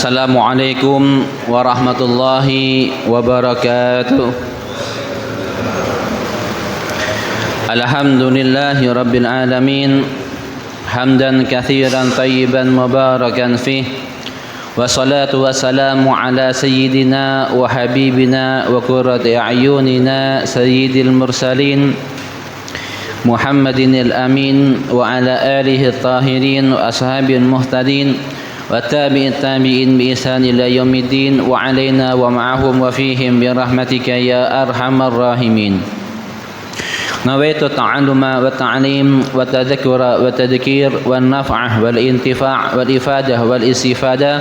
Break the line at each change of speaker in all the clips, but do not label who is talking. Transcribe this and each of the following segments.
Assalamualaikum warahmatullahi wabarakatuh. Alhamdulillahi rabbil alamin. Hamdan katsiran tayyiban mubarakan fih. Wassalatu wassalamu ala sayyidina wa habibina wa qurrati a'yunina sayyidil mursalin Muhammadin al-amin wa ala alihi at-tahirin wa ashabil muhtadin والتابعين التابعين بإحسان إلى يوم الدين وعلينا ومعهم وفيهم برحمتك يا أرحم الراحمين. نويت التعلم والتعليم والتذكر والتذكير والنفع والانتفاع والإفادة والاستفادة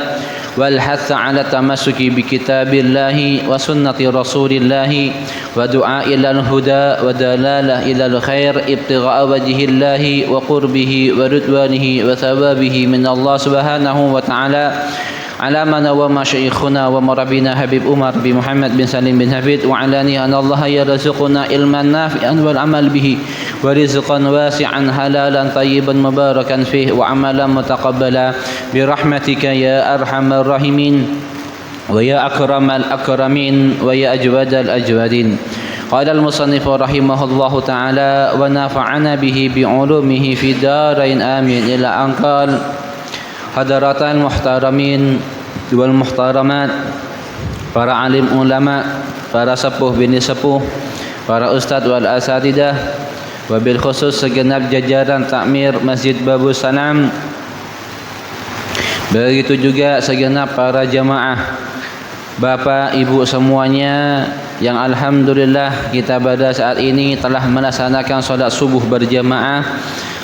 والحث على التمسك بكتاب الله وسنة رسول الله ودعاء إلى الهدى ودلالة إلى الخير ابتغاء وجه الله وقربه ورضوانه وثوابه من الله سبحانه وتعالى على من ومشايخنا ومربينا حبيب عمر بن محمد بن سليم بن حفيد وعلاني أن الله يرزقنا علما نافعا والعمل به ورزقا واسعا حلالا طيبا مباركا فيه وعملا متقبلا برحمتك يا أرحم الراحمين ويا أكرم الأكرمين ويا أجود الأجودين. قال المصنف رحمه الله تعالى ونفعنا به بعلومه في الدارين آمين إلى أن قال Hadratal muhtaramin wal muhtaramat, para alim ulama, para sepuh bini sepuh, para ustaz wal asatidah, wabil khusus segenap jajaran takmir Masjid Babus Salam, begitu juga segenap para jamaah, bapak ibu semuanya yang alhamdulillah kita pada saat ini telah melaksanakan solat subuh berjamaah.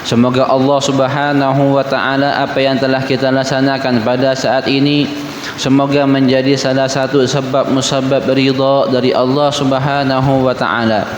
Semoga Allah Subhanahu wa taala apa yang telah kita laksanakan pada saat ini semoga menjadi salah satu sebab musabab ridha dari Allah Subhanahu wa taala,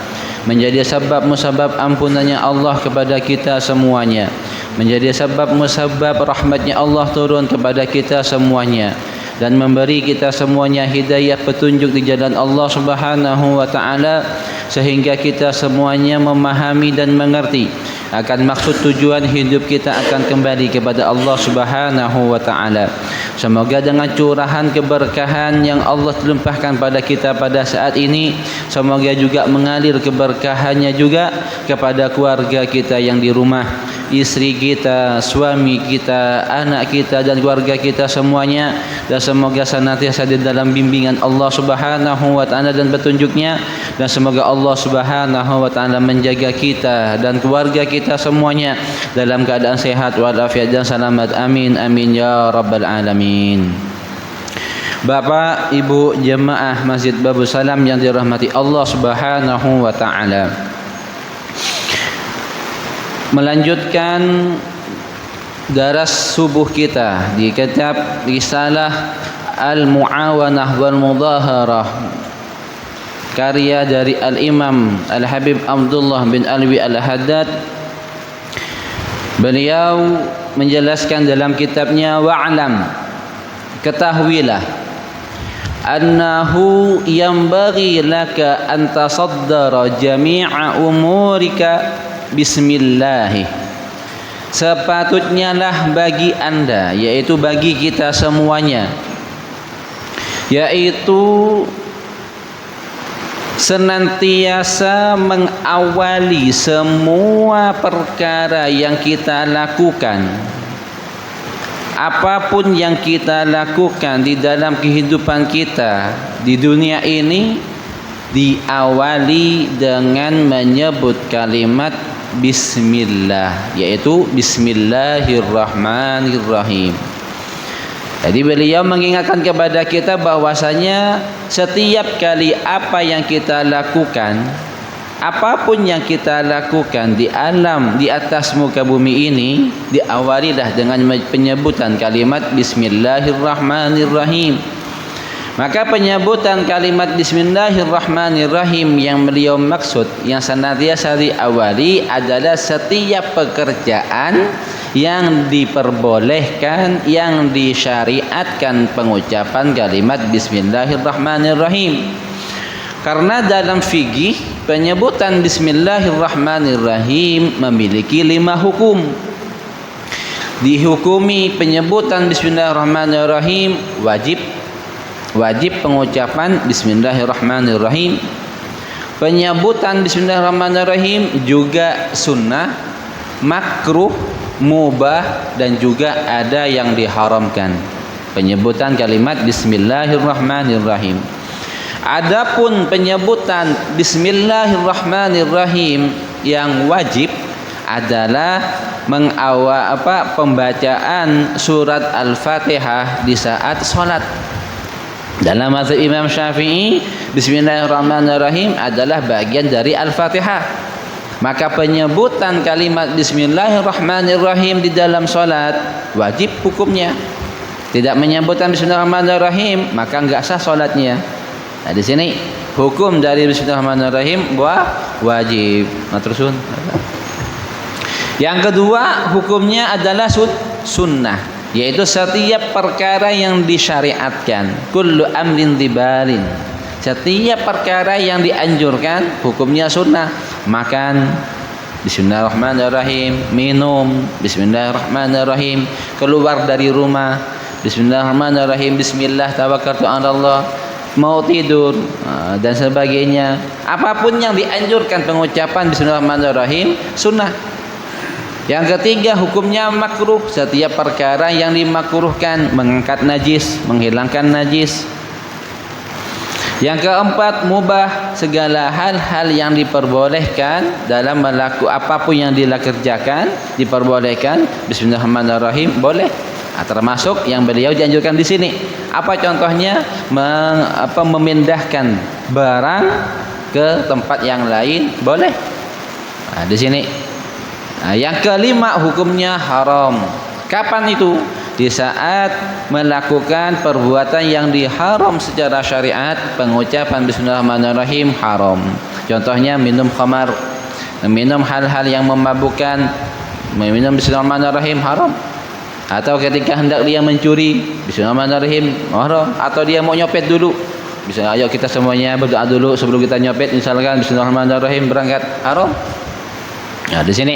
menjadi sebab musabab ampunannya Allah kepada kita semuanya, menjadi sebab musabab rahmatnya Allah turun kepada kita semuanya dan memberi kita semuanya hidayah petunjuk di jalan Allah Subhanahu wa taala sehingga kita semuanya memahami dan mengerti akan maksud tujuan hidup kita akan kembali kepada Allah Subhanahu wa taala. Semoga dengan curahan keberkahan yang Allah limpahkan pada kita pada saat ini, semoga juga mengalir keberkahannya juga kepada keluarga kita yang di rumah, istri kita, suami kita, anak kita dan keluarga kita semuanya, dan semoga senantiasa di dalam bimbingan Allah Subhanahu wa taala dan petunjuknya, dan semoga Allah Subhanahu wa taala menjaga kita dan keluarga kita semuanya dalam keadaan sehat walafiat dan selamat. Amin amin ya rabbal alamin. Bapak ibu jemaah Masjid Babus Salam yang dirahmati Allah Subhanahu wa taala, melanjutkan daras subuh kita di kitab Risalah Al-Mu'awanah wal Mudaharah karya dari Al-Imam Al-Habib Abdullah bin Alwi Al-Haddad. Beliau menjelaskan dalam kitabnya wa'lam, ketahuilah, annahu yanbaghi laka an tasaddara jami'a umurika bismillah. Sepatutnya lah bagi anda, yaitu bagi kita semuanya, yaitu senantiasa mengawali semua perkara yang kita lakukan, apapun yang kita lakukan di dalam kehidupan kita di dunia ini, diawali dengan menyebut kalimat bismillah, yaitu bismillahirrahmanirrahim. Jadi beliau mengingatkan kepada kita bahwasanya setiap kali apa yang kita lakukan, apapun yang kita lakukan di alam di atas muka bumi ini, diawalilah dengan penyebutan kalimat bismillahirrahmanirrahim. Maka penyebutan kalimat bismillahirrahmanirrahim yang beliau maksud, yang senantiasa diawali adalah setiap pekerjaan yang diperbolehkan, yang disyariatkan pengucapan kalimat bismillahirrahmanirrahim. Karena dalam fikih penyebutan bismillahirrahmanirrahim memiliki 5 hukum. dihukumi penyebutan bismillahirrahmanirrahim wajib pengucapan bismillahirrahmanirrahim. Penyebutan bismillahirrahmanirrahim juga sunnah, makruh, mubah, dan juga ada yang diharamkan. Penyebutan kalimat bismillahirrahmanirrahim. Adapun penyebutan bismillahirrahmanirrahim yang wajib adalah pembacaan surat Al-Fatihah di saat salat. Dalam mazhab Imam Syafi'i, bismillahirrahmanirrahim adalah bagian dari Al-Fatihah. Maka penyebutan kalimat bismillahirrahmanirrahim di dalam salat wajib hukumnya. Tidak menyebutkan bismillahirrahmanirrahim maka enggak sah salatnya. Nah, di sini hukum dari bismillahirrahmanirrahim wajib. Matursun. Yang kedua, hukumnya adalah sunnah, yaitu setiap perkara yang disyariatkan, kullu amrin dibalin. Setiap perkara yang dianjurkan hukumnya sunnah. Makan bismillahirrahmanirrahim, minum bismillahirrahmanirrahim, keluar dari rumah bismillahirrahmanirrahim, bismillah tawakkaltu 'ala Allah, mau tidur dan sebagainya. Apapun yang dianjurkan pengucapan bismillahirrahmanirrahim sunnah. Yang ketiga, hukumnya makruh. Setiap perkara yang dimakruhkan, mengangkat najis, menghilangkan najis. Yang keempat, mubah. Segala hal-hal yang diperbolehkan dalam melakukan apapun yang dikerjakan diperbolehkan. Bismillahirrahmanirrahim boleh. Termasuk yang beliau dianjurkan di sini. Apa contohnya? Memindahkan barang ke tempat yang lain boleh. Di sini. Yang kelima, hukumnya haram. Kapan itu? Di saat melakukan perbuatan yang diharam secara syariat, pengucapan bismillahirrahmanirrahim haram. Contohnya minum khamar, minum hal-hal yang memabukkan, minum bismillahirrahmanirrahim haram. Atau ketika hendak dia mencuri, bismillahirrahmanirrahim haram. Atau dia mau nyopet dulu, bisa, ayo kita semuanya berdoa dulu sebelum kita nyopet, misalkan bismillahirrahmanirrahim, berangkat, haram. Nah, di sini.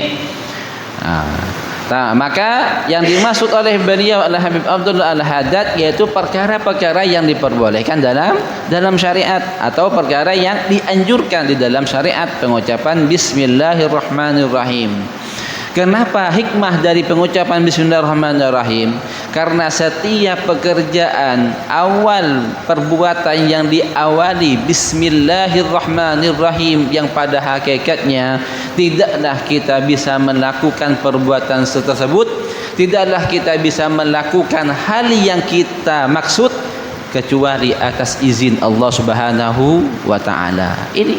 Maka yang dimaksud oleh beliau Al-Habib Abdullah Al-Haddad yaitu perkara-perkara yang diperbolehkan dalam syariat atau perkara yang dianjurkan di dalam syariat, pengucapan bismillahirrahmanirrahim. Kenapa hikmah dari pengucapan bismillahirrahmanirrahim? Karena setiap pekerjaan, awal perbuatan yang diawali bismillahirrahmanirrahim, yang pada hakikatnya tidaklah kita bisa melakukan perbuatan tersebut, tidaklah kita bisa melakukan hal yang kita maksud kecuali atas izin Allah Subhanahu wa taala. Ini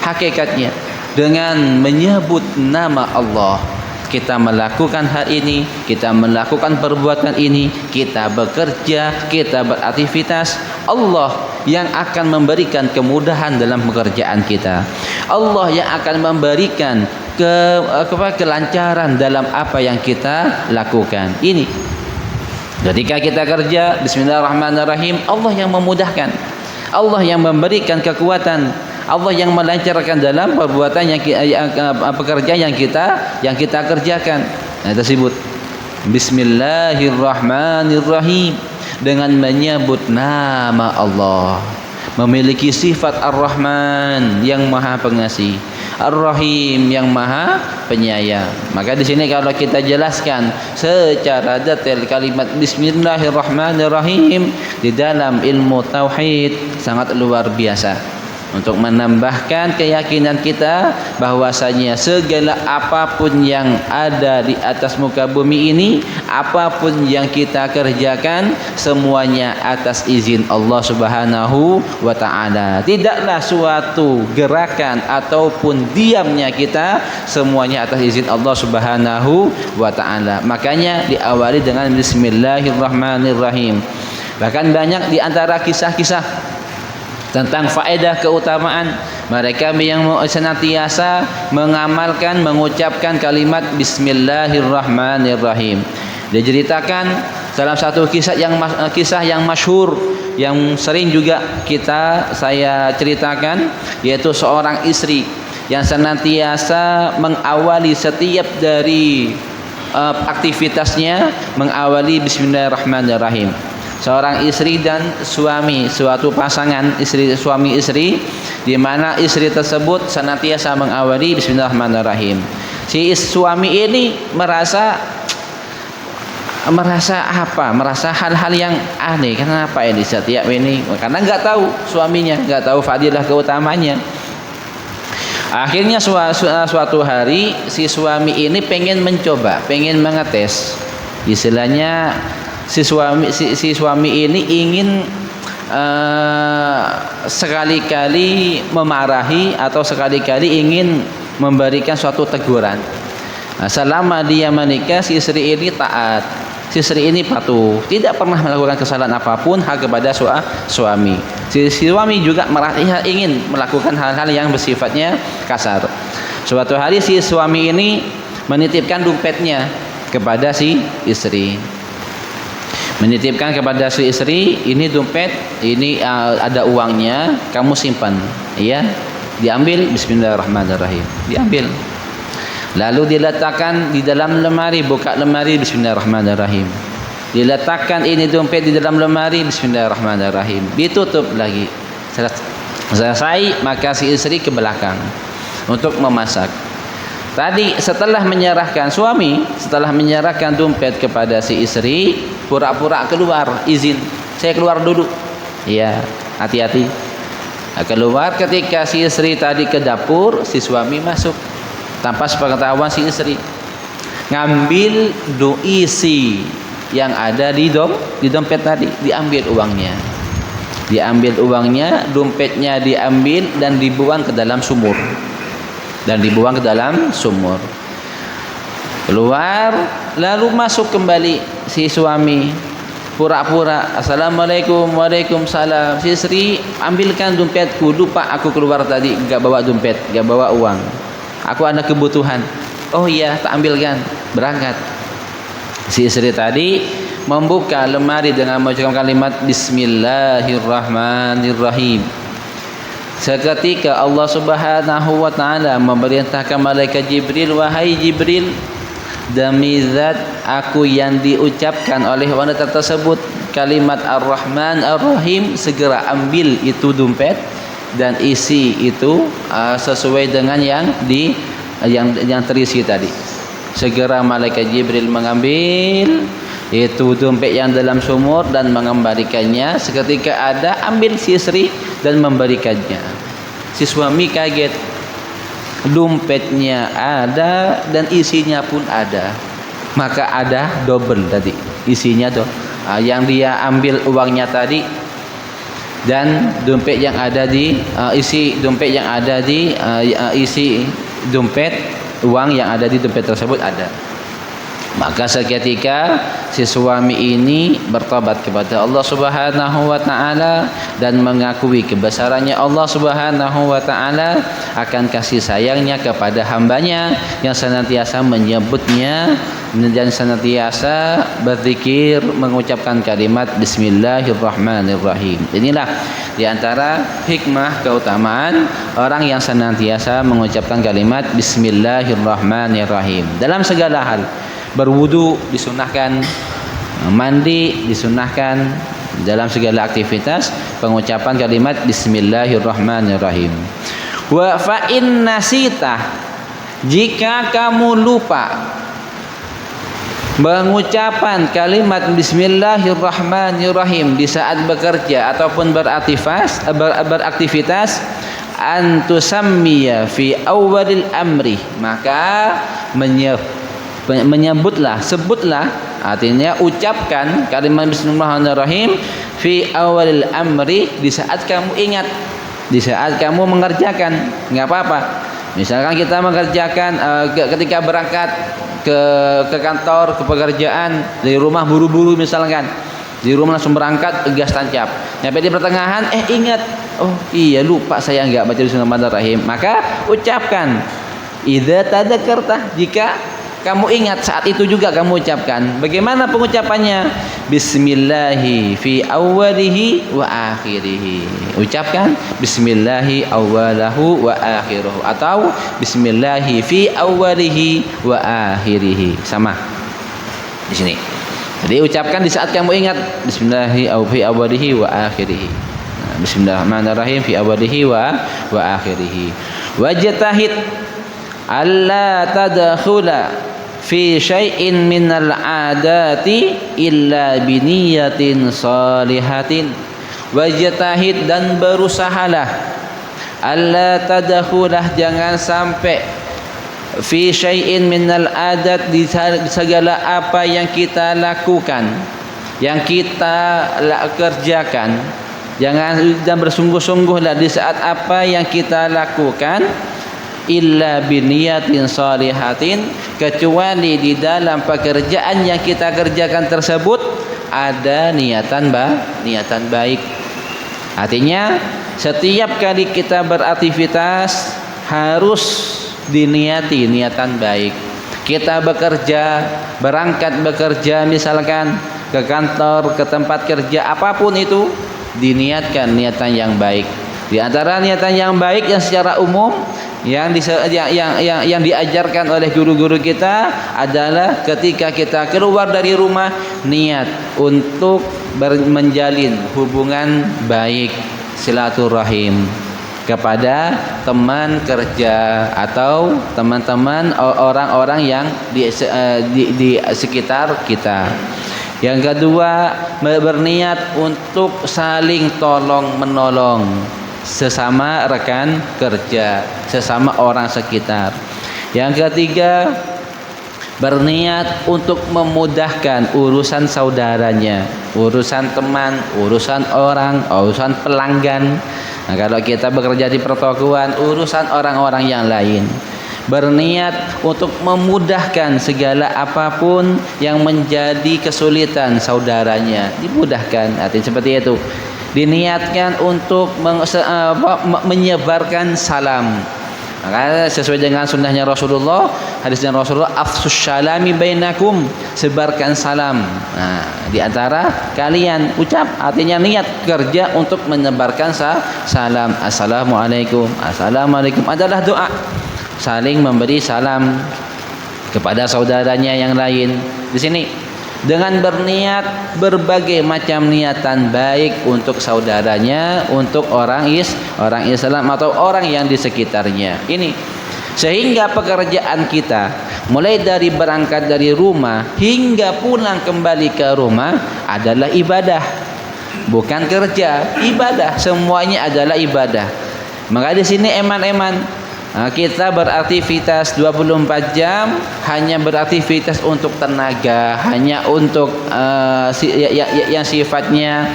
hakikatnya. Dengan menyebut nama Allah kita melakukan hal ini, kita melakukan perbuatan ini, kita bekerja, kita beraktivitas. Allah yang akan memberikan kemudahan dalam pekerjaan kita. Allah yang akan memberikan kelancaran dalam apa yang kita lakukan. Ini ketika kita kerja, bismillahirrahmanirrahim, Allah yang memudahkan, Allah yang memberikan kekuatan, Allah yang melancarkan dalam perbuatan pekerjaan yang kita kerjakan. Nah, tersebut bismillahirrahmanirrahim, dengan menyebut nama Allah, memiliki sifat Ar-Rahman yang Maha Pengasih, Ar-Rahim yang Maha Penyayang. Maka di sini kalau kita jelaskan secara detail kalimat bismillahirrahmanirrahim di dalam ilmu tauhid sangat luar biasa, untuk menambahkan keyakinan kita bahwasanya segala apapun yang ada di atas muka bumi ini, apapun yang kita kerjakan, semuanya atas izin Allah Subhanahu wa taala. Tidaklah suatu gerakan ataupun diamnya kita, semuanya atas izin Allah Subhanahu wa taala. Makanya diawali dengan bismillahirrahmanirrahim. Bahkan banyak di antara kisah-kisah tentang faedah keutamaan mereka yang senantiasa mengamalkan, mengucapkan kalimat bismillahirrahmanirrahim. Diceritakan salah satu kisah yang masyhur, yang sering juga saya ceritakan, yaitu seorang istri yang senantiasa mengawali setiap dari aktivitasnya mengawali bismillahirrahmanirrahim. Seorang istri dan suami, suatu pasangan suami istri, di mana istri tersebut senantiasa mengawali bismillahirrahmanirrahim. Si suami ini merasa hal-hal yang aneh. Kenapa ini setiap ini? Karena nggak tahu suaminya, nggak tahu fadilah keutamanya. Akhirnya suatu hari si suami ini pengen mengetes. Istilahnya si suami ini ingin sekali-kali memarahi atau sekali-kali ingin memberikan suatu teguran. Nah, selama dia menikah, si istri ini taat, si istri ini patuh, tidak pernah melakukan kesalahan apapun kepada suami. Si suami juga ingin melakukan hal-hal yang bersifatnya kasar. Suatu hari si suami ini menitipkan dompetnya kepada si istri. Menitipkan kepada si istri, ini dompet, ini ada uangnya, kamu simpan, ya. Diambil, bismillahirrahmanirrahim. Diambil. Lalu diletakkan di dalam lemari, buka lemari, bismillahirrahmanirrahim. Diletakkan ini dompet di dalam lemari, bismillahirrahmanirrahim. Ditutup lagi. Selesai, maka si istri ke belakang untuk memasak. Tadi setelah menyerahkan dompet kepada si istri, pura-pura keluar, izin, saya keluar dulu. Iya, hati-hati. Nah, keluar ketika si istri tadi ke dapur, si suami masuk tanpa sepengetahuan si istri, ngambil isi yang ada di dompet tadi, diambil uangnya, dompetnya diambil dan dibuang ke dalam sumur. Keluar, lalu masuk kembali si suami, pura-pura assalamualaikum, waalaikumsalam. Si istri, ambilkan dompetku, lupa aku keluar tadi, enggak bawa dompet, enggak bawa uang, aku ada kebutuhan. Oh iya, tak ambilkan, berangkat. Si istri tadi membuka lemari dengan mengucapkan kalimat bismillahirrahmanirrahim. Seketika Allah Subhanahu wa taala memerintahkan malaikat Jibril, wahai Jibril, demi zat aku yang diucapkan oleh wanita tersebut kalimat Ar-Rahman Ar-Rahim, segera ambil itu dompet dan isi itu sesuai dengan yang terisi tadi. Segera malaikat Jibril mengambil itu dompet yang dalam sumur dan mengembalikannya. Seketika ada, ambil si istri dan memberikannya. Si suami kaget, dompetnya ada dan isinya pun ada, maka ada double tadi isinya yang dia ambil uangnya tadi dan dompet yang ada di isi dompet, uang yang ada di dompet tersebut ada. Maka seketika si suami ini bertobat kepada Allah Subhanahu wa taala dan mengakui kebesarannya Allah Subhanahu wa taala, akan kasih sayangnya kepada hambanya yang senantiasa menyebutnya dan senantiasa berzikir mengucapkan kalimat bismillahirrahmanirrahim. Inilah di antara hikmah keutamaan orang yang senantiasa mengucapkan kalimat bismillahirrahmanirrahim dalam segala hal. Berwudu disunahkan, mandi disunahkan, dalam segala aktivitas pengucapan kalimat bismillahirrahmanirrahim. Wa fa in nasita, jika kamu lupa mengucapan kalimat bismillahirrahmanirrahim di saat bekerja ataupun beraktivitas, antusammiya fi awwalil amri, maka sebutlah, artinya ucapkan kalimat bismillahirrahmanirrahim fi awalil amri, di saat kamu ingat, di saat kamu mengerjakan. Enggak apa-apa. Misalkan kita mengerjakan ketika berangkat ke kantor, ke pekerjaan, dari rumah buru-buru misalkan. Di rumah langsung berangkat, gas tancap. Sampai di pertengahan ingat, oh iya lupa saya enggak baca bismillahirrahmanirrahim. Maka ucapkan idza tadzakarta, jika kamu ingat saat itu juga kamu ucapkan. Bagaimana pengucapannya? Bismillahi fi awwalihi wa akhirihi. Ucapkan bismillahi awwalahu wa akhiruhu, atau bismillahi fi awwalihi wa akhirihi. Sama. di sini. Jadi ucapkan di saat kamu ingat bismillahirrahmanirrahim fi awwalihi wa akhirih. Bismillahirrahmanirrahim fi awwalihi wa akhirih. Wajtahid alla tadkhula fi syai'in minal adati illa biniyatin salihatin. Wajtahid, dan berusahalah, alla tadkhulah, jangan sampai, fi syai'in minal adat, di segala apa yang kita lakukan, yang kita kerjakan, dan bersungguh-sungguhlah di saat apa yang kita lakukan, illa biniyatin salihatin, kecuali di dalam pekerjaan yang kita kerjakan tersebut ada niatan baik. Artinya setiap kali kita beraktivitas harus diniati niatan baik. Kita bekerja, berangkat bekerja misalkan ke kantor, ke tempat kerja, apapun itu, diniatkan niatan yang baik. Di antara niatan yang baik yang secara umum yang diajarkan oleh guru-guru kita adalah ketika kita keluar dari rumah, niat untuk menjalin hubungan baik, silaturahim kepada teman kerja atau teman-teman orang-orang yang di sekitar kita. Yang kedua, berniat untuk saling tolong menolong sesama rekan kerja, sesama orang sekitar. Yang ketiga, berniat untuk memudahkan urusan saudaranya, urusan teman, urusan orang, urusan pelanggan. Nah, kalau kita bekerja di pertokoan, urusan orang-orang yang lain. Berniat untuk memudahkan segala apapun yang menjadi kesulitan saudaranya, dimudahkan. Artinya seperti itu. Diniatkan untuk menyebarkan salam. Maka sesuai dengan sunnahnya Rasulullah, hadisnya Rasulullah, afsus salami bainakum, sebarkan salam. Nah, di antara kalian ucap, artinya niat kerja untuk menyebarkan salam. Assalamualaikum, assalamualaikum adalah doa, saling memberi salam kepada saudaranya yang lain. Di sini dengan berniat berbagai macam niatan baik untuk saudaranya, untuk orang Islam atau orang yang di sekitarnya. Ini sehingga pekerjaan kita mulai dari berangkat dari rumah hingga pulang kembali ke rumah adalah ibadah, bukan kerja, ibadah. Semuanya adalah ibadah. Maka di sini eman-eman, kita beraktivitas 24 jam, hanya beraktivitas untuk tenaga, hanya untuk yang sifatnya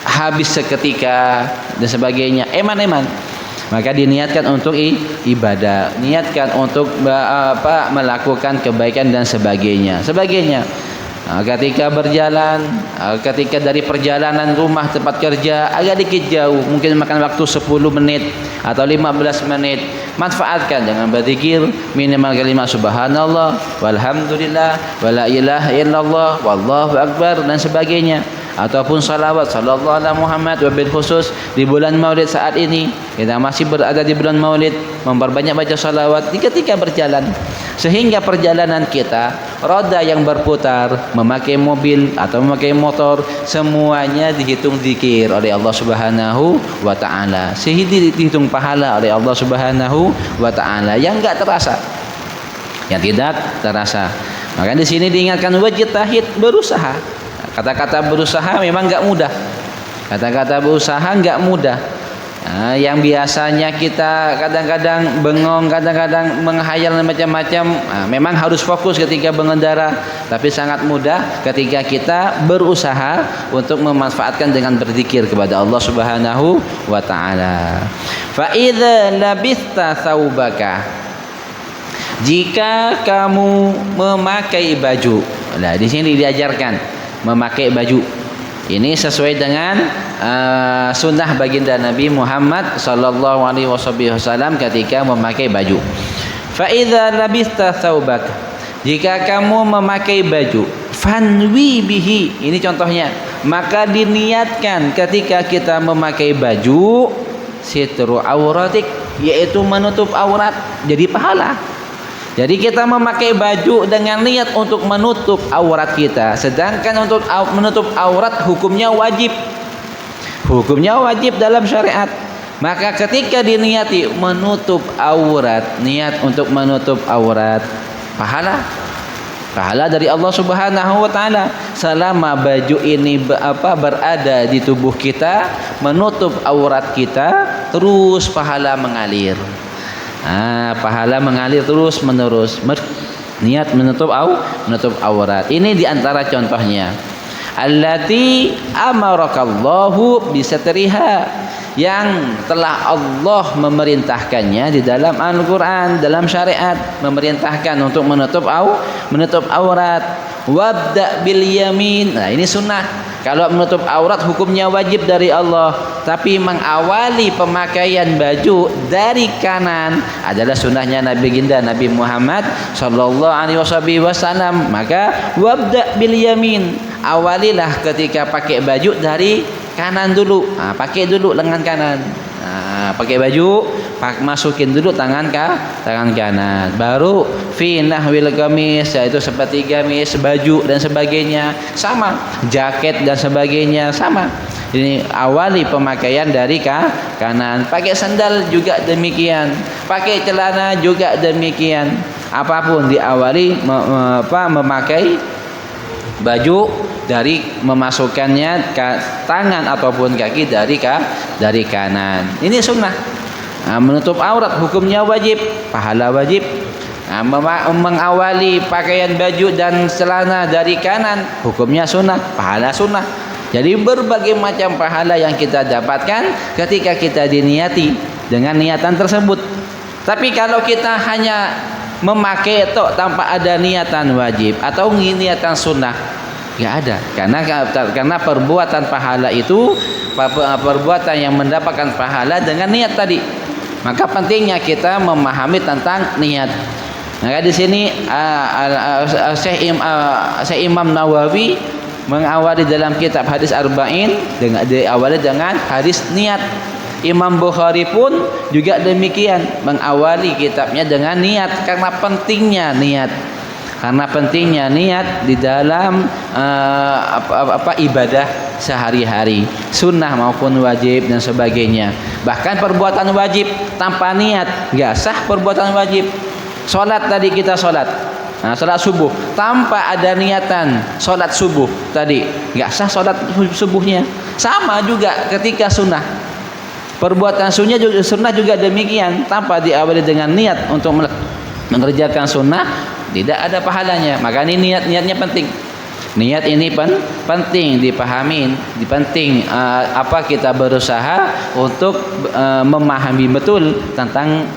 habis seketika dan sebagainya, eman-eman. Maka diniatkan untuk ibadah, niatkan untuk melakukan kebaikan dan sebagainya. Ketika berjalan, ketika dari perjalanan rumah tempat kerja agak dikit jauh, mungkin makan waktu 10 menit atau 15 menit, manfaatkan dengan berzikir minimal kalimat subhanallah walhamdulillah wala ilaha illallah wallahu akbar dan sebagainya, ataupun salawat sallallahu alaihi Muhammad. Wabil khusus di bulan Maulid saat ini, kita masih berada di bulan Maulid, memperbanyak baca salawat di ketika berjalan, sehingga perjalanan kita, roda yang berputar, memakai mobil atau memakai motor, semuanya dihitung zikir oleh Allah Subhanahu wa taala, sehingga dihitung pahala oleh Allah Subhanahu wa taala yang enggak terasa, yang tidak terasa. Maka di sini diingatkan wajtahid, berusaha. Kata-kata berusaha memang enggak mudah. Kata-kata berusaha enggak mudah. Nah, yang biasanya kita kadang-kadang bengong, kadang-kadang menghayal macam-macam. Nah, memang harus fokus ketika mengendara, tapi sangat mudah ketika kita berusaha untuk memanfaatkan dengan berzikir kepada Allah Subhanahu wa taala. Fa idza labista thawbaka, jika kamu memakai baju. Nah, di sini diajarkan memakai baju. Ini sesuai dengan sunnah baginda Nabi Muhammad sallallahu alaihi wasallam ketika memakai baju. Fa idza labista thawbak, jika kamu memakai baju, fanwi bihi, ini contohnya, maka diniatkan ketika kita memakai baju sitru auratik, yaitu menutup aurat, jadi pahala. Jadi kita memakai baju dengan niat untuk menutup aurat kita. Sedangkan untuk menutup aurat hukumnya wajib. Hukumnya wajib dalam syariat. Maka ketika diniati menutup aurat, niat untuk menutup aurat, pahala dari Allah Subhanahu wa taala. Selama baju ini berada di tubuh kita, menutup aurat kita, terus pahala mengalir. Pahala mengalir terus menerus. Niat menutup aurat. Ini diantara contohnya. Allati amarakallahu bisatriha, yang telah Allah memerintahkannya di dalam Al-Quran, dalam syariat, memerintahkan untuk menutup aurat. Wabda bil yamin. Nah, ini sunnah. Kalau menutup aurat hukumnya wajib dari Allah, tapi mengawali pemakaian baju dari kanan adalah sunnahnya Nabi Ginda Nabi Muhammad sallallahu alaihi wasallam. Maka wabda bil yamin, awalilah ketika pakai baju dari kanan dulu. Pakai dulu lengan kanan. Pakai baju, masukin dulu tangan kanan, baru fi nahwil gamis, yaitu seperti gamis, baju dan sebagainya, sama, jaket dan sebagainya sama. Ini awali pemakaian dari kanan. Pakai sandal juga demikian, pakai celana juga demikian. Apapun diawali memakai baju dari memasukkannya ke tangan ataupun kaki dari kanan. Ini sunnah. Menutup aurat hukumnya wajib, pahala wajib. Mengawali pakaian baju dan celana dari kanan hukumnya sunnah, pahala sunnah. Jadi berbagai macam pahala yang kita dapatkan ketika kita diniati dengan niatan tersebut. Tapi kalau kita hanya memakai itu tanpa ada niatan wajib atau niatan sunnah, nggak ada. Karena perbuatan pahala itu perbuatan yang mendapatkan pahala dengan niat tadi. Maka pentingnya kita memahami tentang niat. Maka di sini Syekh Imam Nawawi mengawali dalam kitab hadis Arba'in diawali dengan hadis niat. Imam Bukhari pun juga demikian, mengawali kitabnya dengan niat, karena pentingnya niat. Karena pentingnya niat di dalam ibadah sehari-hari, sunnah maupun wajib dan sebagainya. Bahkan perbuatan wajib tanpa niat nggak sah perbuatan wajib. Sholat tadi kita sholat, sholat subuh tanpa ada niatan sholat subuh tadi nggak sah sholat subuhnya. Sama juga ketika sunnah. Perbuatan sunnah juga demikian, tanpa diawali dengan niat untuk mengerjakan sunnah tidak ada pahalanya. Maka ini niatnya penting. Niat ini penting dipahamin, penting kita berusaha untuk memahami betul tentang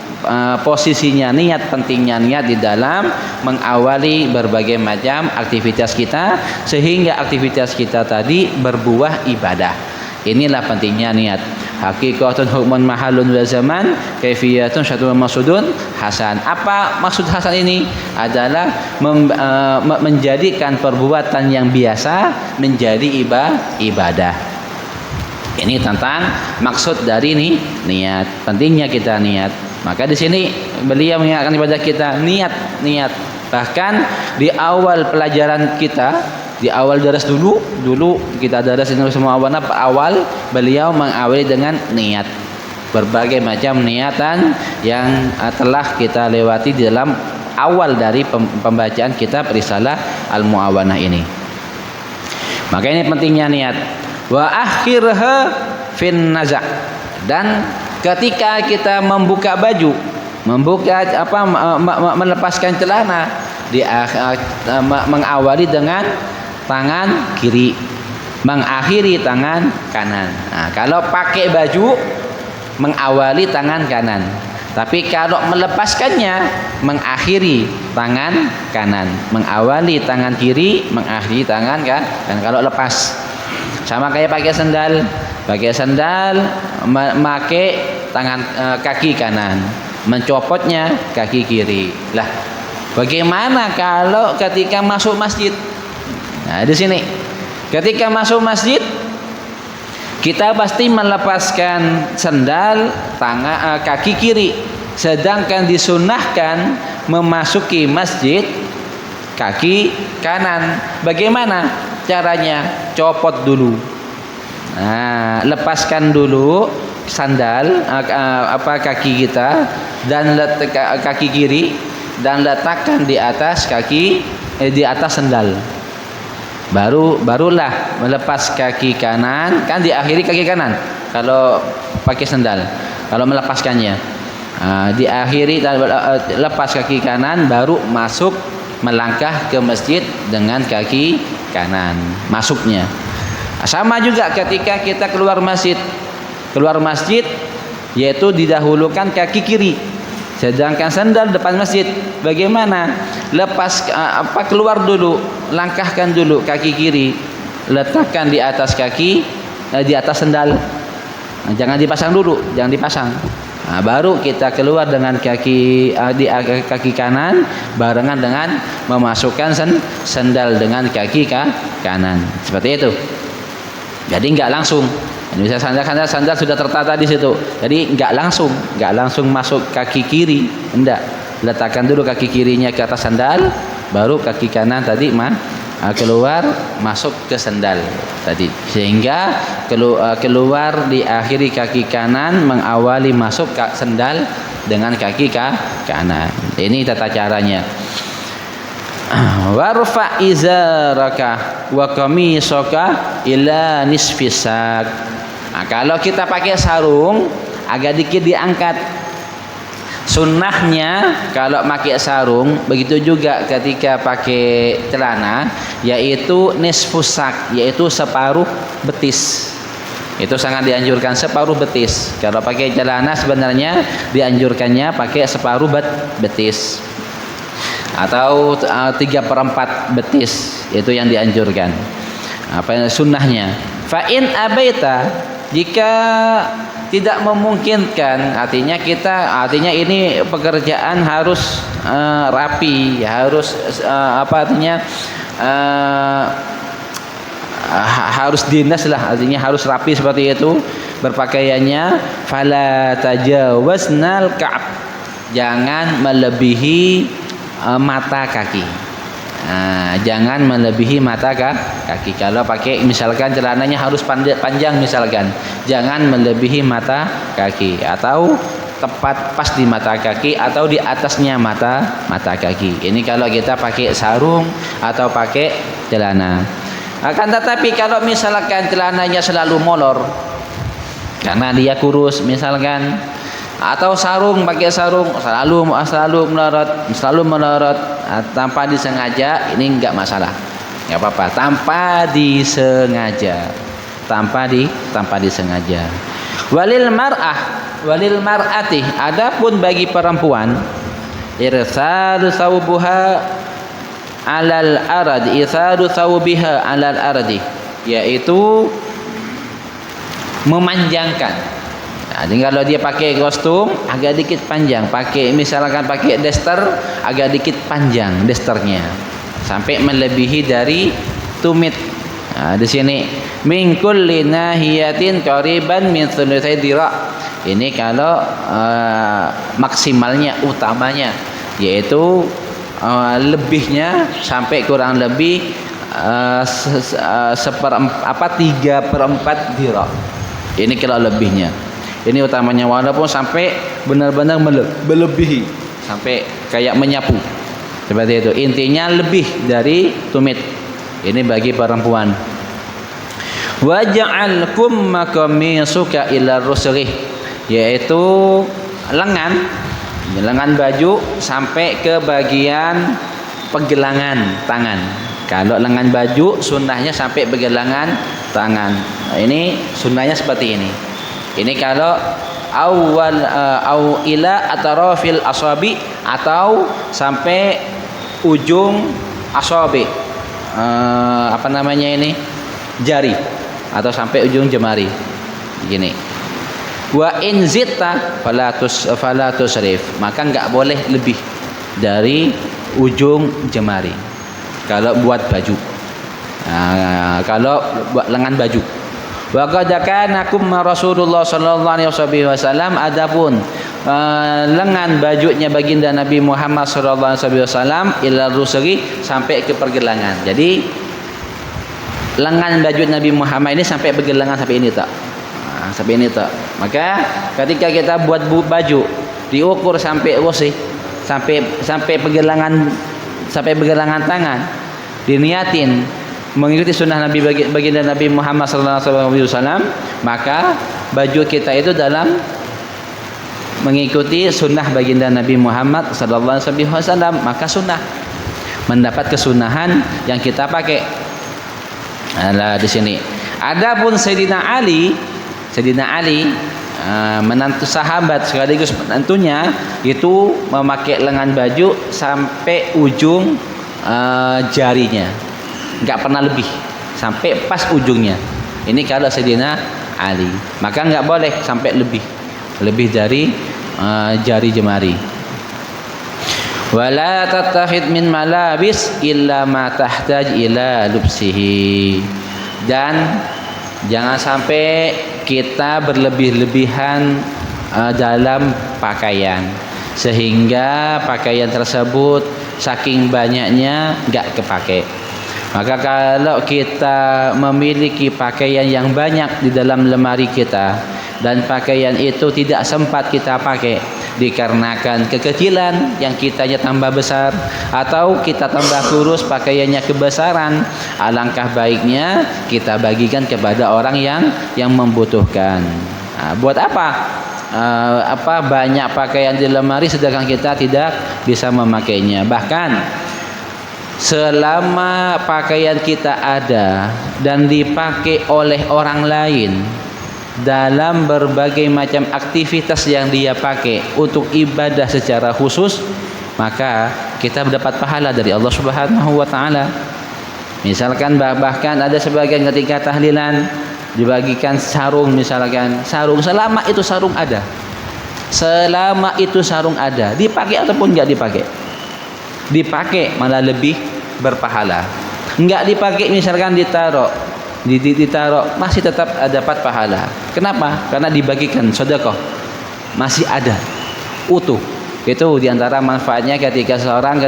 posisinya niat, pentingnya niat di dalam mengawali berbagai macam aktivitas kita, sehingga aktivitas kita tadi berbuah ibadah. Inilah pentingnya niat. Hakikatun hukmun mahalun wa zaman, kaifiyatun syatun maksudun hasan. Apa maksud hasan ini? Adalah menjadikan perbuatan yang biasa menjadi ibadah. Ini tentang maksud dari niat. Pentingnya kita niat. Maka di sini beliau mengingatkan kepada kita niat. Bahkan di awal pelajaran kita, di awal daras dulu kita daras ini semua awal beliau mengawali dengan niat. Berbagai macam niatan yang telah kita lewati di dalam awal dari pembacaan kitab Risalah Al-Mu'awanah ini. Maka ini pentingnya niat. Wa akhirha fin nazak. Dan ketika kita membuka baju, melepaskan celana, mengawali dengan tangan kiri, mengakhiri tangan kanan. Kalau pakai baju mengawali tangan kanan, tapi kalau melepaskannya mengakhiri tangan kanan, mengawali tangan kiri, mengakhiri tangan kan. Kalau lepas sama kayak pakai sandal, memakai tangan kaki kanan, mencopotnya kaki kiri. Lah, bagaimana kalau ketika masuk masjid? Nah, di sini ketika masuk masjid kita pasti melepaskan sandal kaki kiri, sedangkan disunnahkan memasuki masjid kaki kanan. Bagaimana caranya? Copot dulu. Nah, lepaskan dulu sandal kaki kita dan kaki kiri dan letakkan di atas di atas sandal. Barulah melepas kaki kanan, kan diakhiri kaki kanan kalau pakai sandal. Kalau melepaskannya diakhiri lepas kaki kanan, baru masuk melangkah ke masjid dengan kaki kanan masuknya. Sama juga ketika kita keluar masjid yaitu didahulukan kaki kiri, sedangkan sandal depan masjid. Bagaimana? Lepas keluar dulu, langkahkan dulu kaki kiri, letakkan di atas di atas sandal. Jangan dipasang dulu, jangan dipasang. Baru kita keluar dengan kaki kanan barengan dengan memasukkan sandal dengan kaki kanan. Seperti itu. Jadi enggak langsung. Bisa sandal sudah tertata di situ. Jadi enggak langsung masuk kaki kiri, enggak. Letakkan dulu kaki kirinya ke atas sandal, baru kaki kanan tadi keluar masuk ke sandal tadi, sehingga keluar diakhiri kaki kanan mengawali masuk ke sandal dengan kaki kanan. Ini tata caranya. Warfa izaraka wa qamisaka ila nisfisak. Kalau kita pakai sarung agak dikit diangkat. Sunnahnya kalau pakai sarung, begitu juga ketika pakai celana, yaitu nisfusak, yaitu separuh betis. Itu sangat dianjurkan, separuh betis. Kalau pakai celana sebenarnya dianjurkannya pakai separuh betis atau 3/4 betis, itu yang dianjurkan. Sunnahnya. Fa'in abaita, jika tidak memungkinkan, artinya ini pekerjaan harus rapi, harus harus dinas lah, artinya harus rapi seperti itu berpakaiannya. Fala tajawasnal ka'ab, jangan melebihi mata kaki. Jangan melebihi mata kaki. Kalau pakai misalkan celananya harus panjang misalkan, jangan melebihi mata kaki atau tepat pas di mata kaki atau di atasnya mata kaki. Ini kalau kita pakai sarung atau pakai celana. Akan tetapi kalau misalkan celananya selalu molor karena dia kurus misalkan, atau pakai sarung selalu melorot tanpa disengaja, ini enggak masalah, enggak apa-apa. Tanpa disengaja. Walil mar'ati, adapun bagi perempuan, irsalu thawbuha alal ardi, yaitu memanjangkan. Jadi kalau dia pakai kostum agak dikit panjang, misalkan pakai daster agak dikit panjang dasternya sampai melebihi dari tumit. Di sini min kulli nahiyatin qariban min thulutsai dira'. Ini kalau maksimalnya, utamanya, yaitu lebihnya sampai kurang lebih 3/4 dira'. Ini kalau lebihnya. Ini utamanya, walaupun sampai benar-benar melebihi sampai kayak menyapu. Seperti itu. Intinya lebih dari tumit. Ini bagi perempuan. Waj'al kumma qamisuka ila rusghih, yaitu lengan baju sampai ke bagian pergelangan tangan. Kalau lengan baju sunnahnya sampai pergelangan tangan. Nah, ini sunnahnya seperti ini. Ini kalau ila atrafil asabi, atau sampai ujung asabi, jari, atau sampai ujung jemari. Gini. Wa in zitta fala tusrif, maka enggak boleh lebih dari ujung jemari kalau buat baju. Kalau buat lengan baju. Wa qad kana kum Rasulullah sallallahu alaihi wasallam, adapun lengan bajunya baginda Nabi Muhammad sallallahu alaihi wasallam ila rusri, sampai ke pergelangan. Jadi lengan baju Nabi Muhammad ini sampai pergelangan, sampai ini tak. Sampai ini tak. Maka ketika kita buat baju diukur sampai rusri, sampai pergelangan, sampai pergelangan tangan, diniatin mengikuti sunnah Nabi baginda Nabi Muhammad sallallahu alaihi wasallam, maka baju kita itu dalam mengikuti sunnah baginda Nabi Muhammad sallallahu alaihi wasallam, maka sunnah, mendapat kesunahan yang kita pakai. Nah, di sini. Adapun Sayyidina Ali menantu sahabat sekaligus menantunya itu memakai lengan baju sampai ujung jarinya, nggak pernah lebih, sampai pas ujungnya. Ini kalau Sayyidina Ali, maka nggak boleh sampai lebih dari jari jemari. Wala tattakhid min malabis illa ma tahtaj ila lubsihi, dan jangan sampai kita berlebih-lebihan dalam pakaian sehingga pakaian tersebut saking banyaknya nggak kepake. Maka kalau kita memiliki pakaian yang banyak di dalam lemari kita dan pakaian itu tidak sempat kita pakai dikarenakan kekecilan yang kitanya tambah besar atau kita tambah kurus pakaiannya kebesaran, alangkah baiknya kita bagikan kepada orang yang membutuhkan. Nah, buat apa? Banyak pakaian di lemari sedangkan kita tidak bisa memakainya. Bahkan selama pakaian kita ada dan dipakai oleh orang lain dalam berbagai macam aktivitas yang dia pakai untuk ibadah secara khusus, maka kita mendapat pahala dari Allah Subhanahu wa taala. Misalkan bahkan ada sebagian ketika tahlilan dibagikan sarung, misalkan sarung, selama itu sarung ada, dipakai ataupun enggak dipakai malah lebih berpahala. Enggak dipakai misalkan ditaruh masih tetap dapat pahala. Kenapa? Karena dibagikan sedekah, masih ada utuh. Itu diantara manfaatnya ketika seorang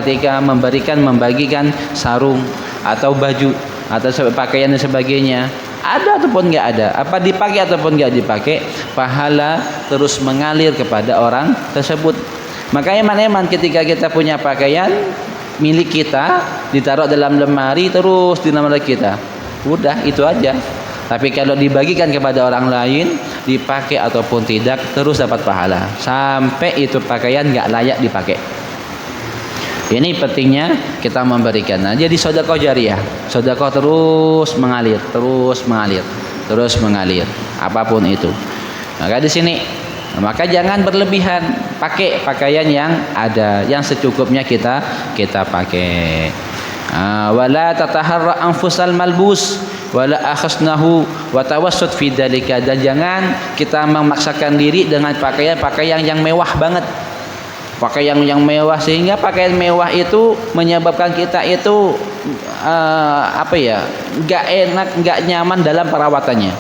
membagikan sarung atau baju atau pakaian dan sebagainya, ada ataupun enggak ada, apa dipakai ataupun enggak dipakai, pahala terus mengalir kepada orang tersebut. Makanya eman ketika kita punya pakaian milik kita ditaruh dalam lemari terus di lemari kita, udah itu aja. Tapi kalau dibagikan kepada orang lain, dipakai ataupun tidak, terus dapat pahala sampai itu pakaian nggak layak dipakai. Ini pentingnya kita memberikan. Nah, jadi sedekah jariyah, sedekah terus mengalir, apapun itu. Maka di sini, maka jangan berlebihan, pakai pakaian yang ada, yang secukupnya kita pakai. Wala tataharra anfusal malbus wala akhasnahu wa tawassut fi dzalika, dan jangan kita memaksakan diri dengan pakaian yang mewah banget, pakaian yang mewah sehingga pakaian mewah itu menyebabkan kita itu nggak enak, nggak nyaman dalam perawatannya.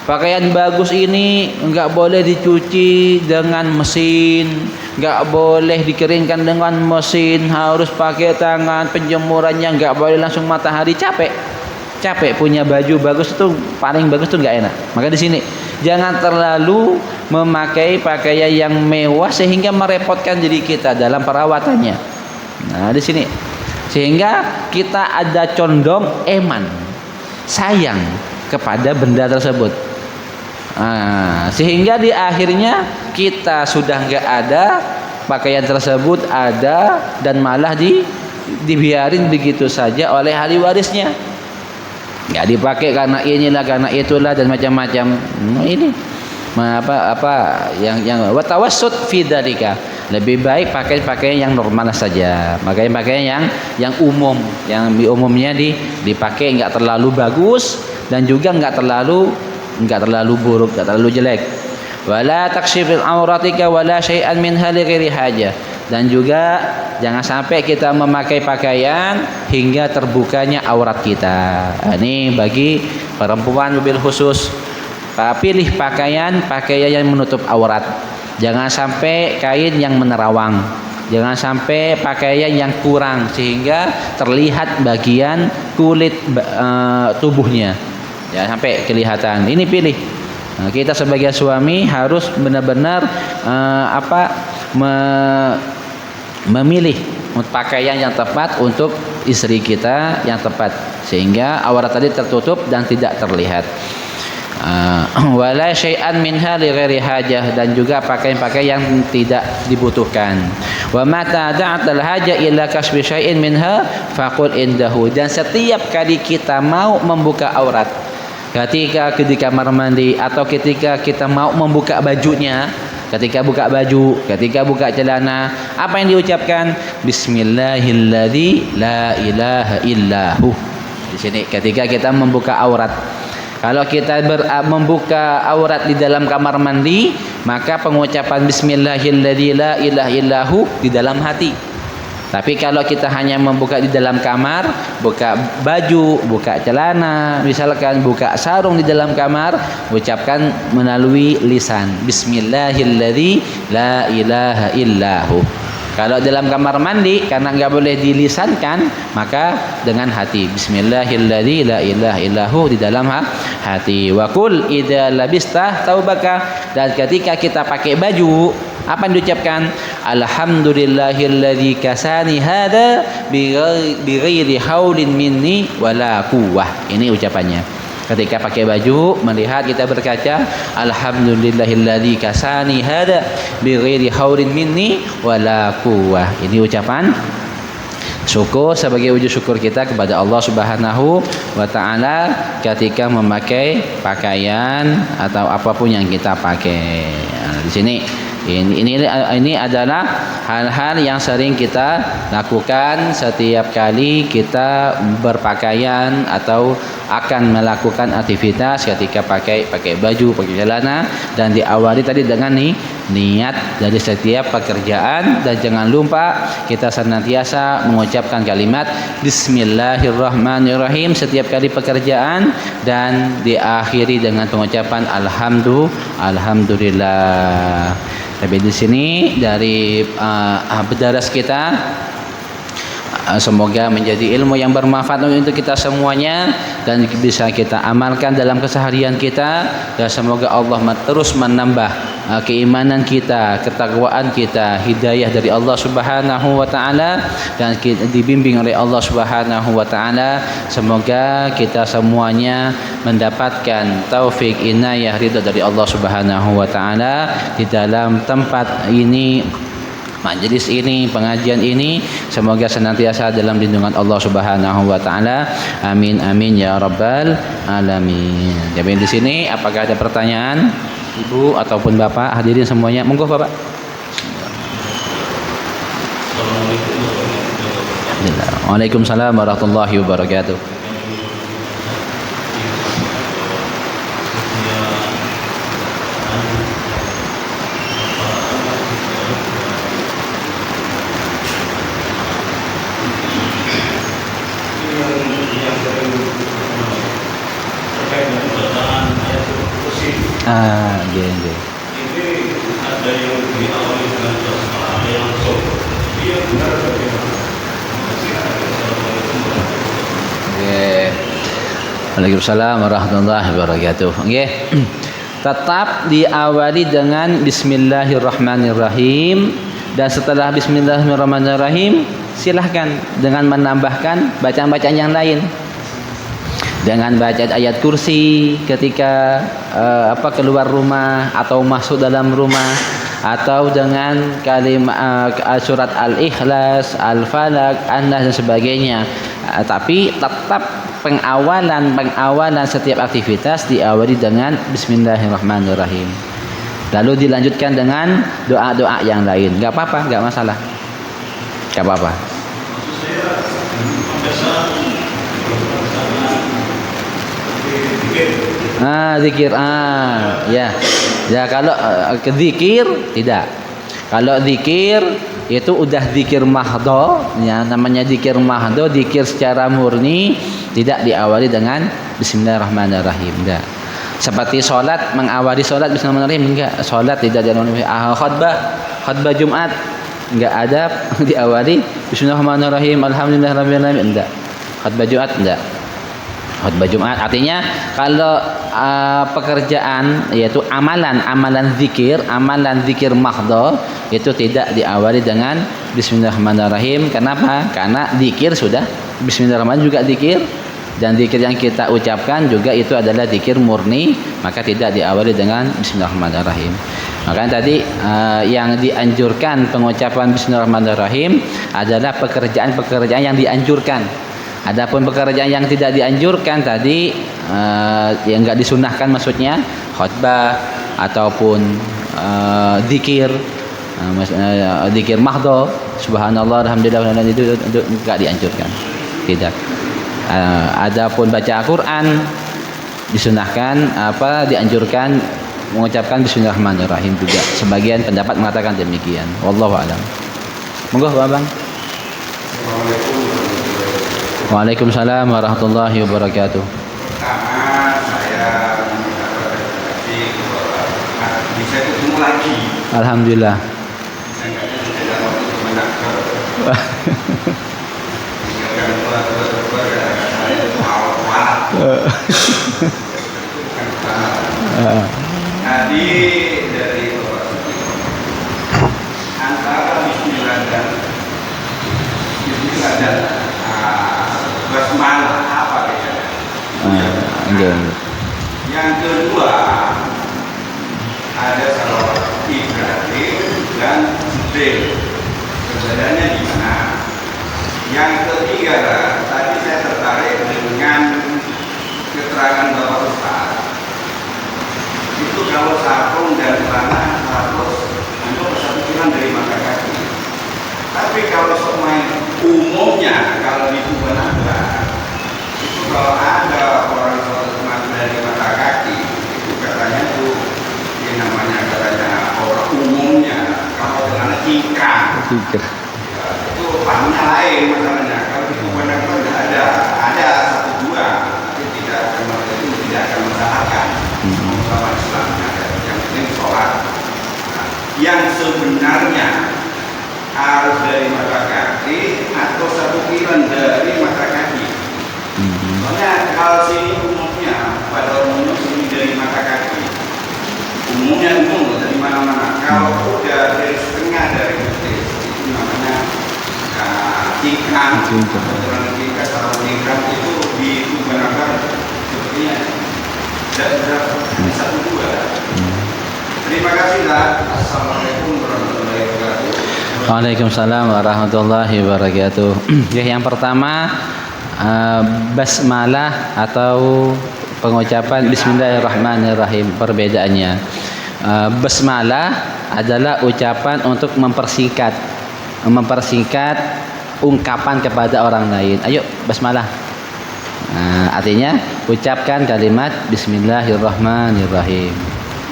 Pakaian bagus ini nggak boleh dicuci dengan mesin, nggak boleh dikeringkan dengan mesin, harus pakai tangan, penjemurannya nggak boleh langsung matahari. Capek punya baju bagus itu, paling bagus tuh nggak enak. Maka di sini jangan terlalu memakai pakaian yang mewah sehingga merepotkan diri kita dalam perawatannya. Nah, di sini sehingga kita ada condong sayang kepada benda tersebut. Sehingga di akhirnya kita sudah nggak ada, pakaian tersebut ada dan malah dibiarin begitu saja oleh ahli warisnya. Nggak dipakai karena inilah, karena itulah dan macam-macam. Ini yang watawassut fi dzalika, lebih baik pakai pakaian yang normal saja, pakaian yang umum, yang umumnya dipakai, nggak terlalu bagus dan juga nggak terlalu buruk, nggak terlalu jelek. Wala takshifil auratika wala syai'an minha li ghairi hajah, dan juga jangan sampai kita memakai pakaian hingga terbukanya aurat kita. Ini bagi perempuan mobil khusus, pilih pakaian yang menutup aurat. Jangan sampai kain yang menerawang. Jangan sampai pakaian yang kurang sehingga terlihat bagian kulit tubuhnya. Jangan sampai kelihatan. Ini pilih. Nah, kita sebagai suami harus benar-benar memilih pakaian yang tepat untuk istri kita yang tepat sehingga aurat tadi tertutup dan tidak terlihat. Wala syai'an minha li ghairi hajah, dan juga pakaian-pakaian yang tidak dibutuhkan. Wa mata da'atal haja illa kasbi syai'in minha faqul indahu, dan setiap kali kita mau membuka aurat, ketika di kamar mandi atau ketika kita mau membuka bajunya, ketika buka baju, ketika buka celana, apa yang diucapkan? Bismillahilladzi la ilaha illahu. Di sini ketika kita membuka aurat. Kalau kita membuka aurat di dalam kamar mandi, maka pengucapan Bismillahilladzi la ilaha illahu di dalam hati. Tapi kalau kita hanya membuka di dalam kamar, buka baju, buka celana, misalkan buka sarung di dalam kamar, ucapkan melalui lisan Bismillahilladzi la ilaha illahu. Kalau dalam kamar mandi karena enggak boleh dilisankan, maka dengan hati Bismillahilladzi la ilaha illahu di dalam hati. Wa qul idza labista taubaka, dan ketika kita pakai baju, apa yang diucapkan? Alhamdulillahilladzi kasani hada bighairi haulin minni wala quwwah. Ini ucapannya. Ketika pakai baju, melihat kita berkaca, alhamdulillahilladzi kasani hada bighairi haulin minni wala quwwah. Ini ucapan syukur sebagai wujud syukur kita kepada Allah Subhanahu wa taala ketika memakai pakaian atau apapun yang kita pakai. Nah, di sini ini adalah hal-hal yang sering kita lakukan setiap kali kita berpakaian atau akan melakukan aktivitas ketika pakai baju, pakai celana, dan diawali tadi dengan niat dari setiap pekerjaan, dan jangan lupa kita senantiasa mengucapkan kalimat Bismillahirrahmanirrahim setiap kali pekerjaan, dan diakhiri dengan pengucapan Alhamdulillah. Tapi di sini dari berdaras kita, semoga menjadi ilmu yang bermanfaat untuk kita semuanya dan bisa kita amalkan dalam keseharian kita, dan semoga Allah terus menambah keimanan kita, ketakwaan kita, hidayah dari Allah Subhanahu wa taala, dan dibimbing oleh Allah Subhanahu wa taala. Semoga kita semuanya mendapatkan taufik, inayah, ridha dari Allah Subhanahu wa taala di dalam tempat ini, majelis ini, pengajian ini. Semoga senantiasa dalam lindungan Allah Subhanahu wa taala. Amin amin ya rabbal alamin. Jadi di sini apakah ada pertanyaan Ibu ataupun Bapak hadirin semuanya? Monggo Bapak. Waalaikumsalam warahmatullahi wabarakatuh.
Ini ada yang diawali dengan basmalah, ada yang langsung. Dia benar bagaimana?
Waalaikumsalam warahmatullahi wabarakatuh. Nggih. Tetap diawali dengan Bismillahirrahmanirrahim, dan setelah Bismillahirrahmanirrahim silahkan dengan menambahkan bacaan-bacaan yang lain. Dengan baca ayat kursi ketika keluar rumah atau masuk dalam rumah, atau dengan kalimat surat Al-Ikhlas, Al-Falaq, An-Nas dan sebagainya. Tapi tetap pengawalan setiap aktivitas diawali dengan Bismillahirrahmanirrahim. Lalu dilanjutkan dengan doa-doa yang lain. Enggak apa-apa, enggak masalah. Enggak apa-apa. Zikir. Ya. Ya, kalau zikir tidak. Kalau zikir itu udah zikir mahdho, ya, namanya zikir mahdho, zikir secara murni, tidak diawali dengan Bismillahirrahmanirrahim. Tidak. Seperti sholat, mengawali sholat bismillahirrahmanirrahim, enggak. Sholat tidak diawali. Khutbah Jumat enggak ada diawali bismillahirrahmanirrahim, alhamdulillahirabbil alamin, enggak. Khutbah Jumat enggak. Khutbah Jumat artinya kalau pekerjaan yaitu amalan zikir mahdhah itu tidak diawali dengan bismillahirrahmanirrahim. Kenapa? Karena zikir sudah bismillahirrahmanirrahim juga zikir, dan zikir yang kita ucapkan juga itu adalah zikir murni, maka tidak diawali dengan bismillahirrahmanirrahim. Makanya tadi yang dianjurkan pengucapan bismillahirrahmanirrahim adalah pekerjaan-pekerjaan yang dianjurkan. Adapun pekerjaan yang tidak dianjurkan tadi yang enggak disunahkan, maksudnya khutbah ataupun zikir zikir mahdhah, subhanallah alhamdulillah, itu enggak dianjurkan. Tidak. Adapun baca Al-Qur'an disunahkan dianjurkan mengucapkan bismillahirrahmanirrahim juga. Sebagian pendapat mengatakan demikian. Wallahu a'lam. Monggo Abang. Waalaikumsalam warahmatullahi wabarakatuh.
Pertama saya mendapat rekomendasi bahwa bisa ketemu lagi.
Alhamdulillah.
Bisa nggak dalam waktu menakar. Tinggalkan tua saya itu awal. Tadi dari antara bismillah dan basmalah apa bedanya? Yang kedua ada salawat Ibrahim dan Jibril. Perbedaannya di mana? Yang ketiga, tadi saya tertarik dengan keterangan Bapak Ustaz. Itu kalau sarung dan celana harus untuk satu kilan dari mata kaki. Tapi kalau semua umumnya kalau di Tubanagara itu kalau ada orang sholat dari mata kaki itu katanya tuh yang namanya katanya orang umumnya kalau celana cingkrang ya, itu pahamnya lain masalahnya. Kalau di Tubanagara tidak ada satu dua, tapi tidak akan masalahkan sama Islamnya. Yang penting sholat. Nah, yang sebenarnya harus dari mata kaki atau satu kilan dari mata kaki. Soalnya kalau sini umumnya pada umumnya sini dari mata kaki. Umumnya dari mana-mana. Kalau udah dari setengah dari betis itu namanya cingkrang. Kalau cingkrang itu di Tubanagara sepertinya tidak satu dua. Terima kasih lah. Assalamualaikum warahmatullahi wabarakatuh.
Waalaikumsalam warahmatullahi wabarakatuh. Ya, yang pertama basmalah atau pengucapan bismillahirrahmanirrahim. Perbedaannya, basmalah adalah ucapan untuk mempersingkat ungkapan kepada orang lain. Ayo basmalah. Artinya ucapkan kalimat bismillahirrahmanirrahim.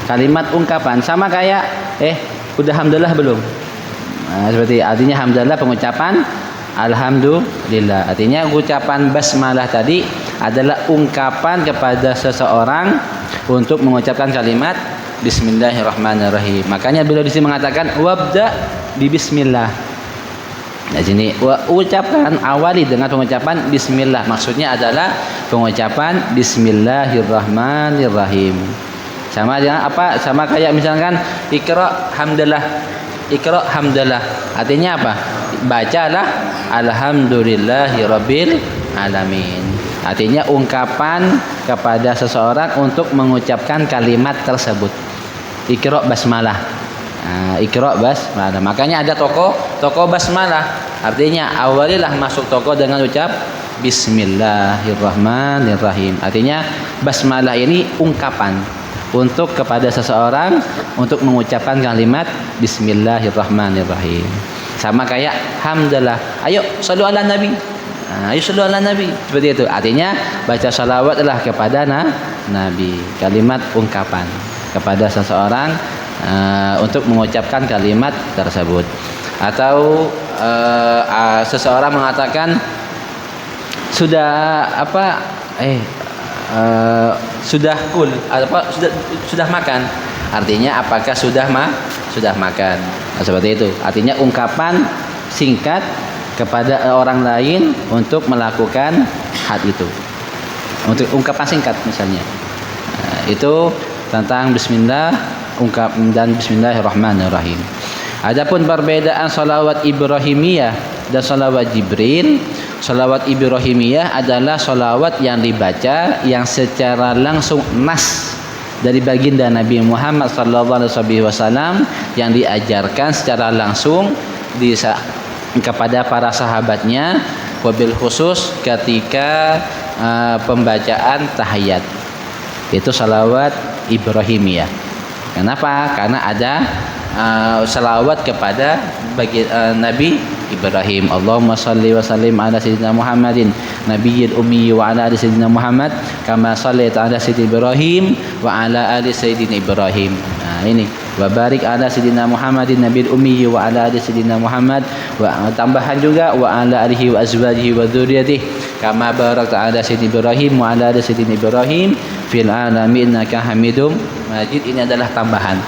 Kalimat ungkapan sama kayak udah hamdalah belum? Seperti artinya hamdalah pengucapan alhamdulillah. Artinya ucapan basmalah tadi adalah ungkapan kepada seseorang untuk mengucapkan kalimat bismillahirrahmanirrahim. Makanya beliau di sini mengatakan wabda bi bismillah. Di sini ucapkan awali dengan pengucapan bismillah. Maksudnya adalah pengucapan bismillahirrahmanirrahim. Sama dengan apa? Sama kayak misalkan Iqra hamdalah. Artinya apa? Bacalah alhamdulillahirabbil alamin. Artinya ungkapan kepada seseorang untuk mengucapkan kalimat tersebut. Iqra basmalah. Iqra basmalah. Makanya ada toko basmalah. Artinya awalilah masuk toko dengan ucap bismillahirrahmanirrahim. Artinya basmalah ini ungkapan untuk kepada seseorang untuk mengucapkan kalimat bismillahirrahmanirrahim. Sama kayak hamdalah. Ayo shallu ala nabi. Ayo shallu ala nabi. Seperti itu. Artinya baca salawatlah kepada nabi. Kalimat ungkapan kepada seseorang untuk mengucapkan kalimat tersebut. Atau seseorang mengatakan sudah sudah kul, apa sudah makan. Artinya apakah sudah makan. Nah, seperti itu. Artinya ungkapan singkat kepada orang lain untuk melakukan had itu. Untuk ungkapan singkat misalnya. Nah, itu tentang bismillah dan bismillahirrahmanirrahim. Adapun perbedaan salawat Ibrahimiyah dan salawat Jibril, salawat Ibrahimiyah adalah salawat yang dibaca yang secara langsung nas dari baginda Nabi Muhammad SAW yang diajarkan secara langsung kepada para sahabatnya, wabil khusus ketika pembacaan tahiyat. Itu salawat Ibrahimiyah. Kenapa? Karena ada salawat kepada Nabi Ibrahim. Allahumma salli wa sallim ala sayyidina Muhammadin nabiyyil ummi wa ala ali sayyidina Muhammad kama shallaita ala sayyidina Ibrahim wa ala ali sayyidina Ibrahim. Nah, ini wa barik ala sayyidina Muhammadin nabiyil ummi wa ala ali sayyidina Muhammad, wa tambahan juga wa ala alihi wa azwajihi wa dzurriyyatihi kama barakta ala sayyidina Ibrahim wa ala ali sayyidina Ibrahim fil alamin innaka Hamidum Majid. Ini adalah tambahan.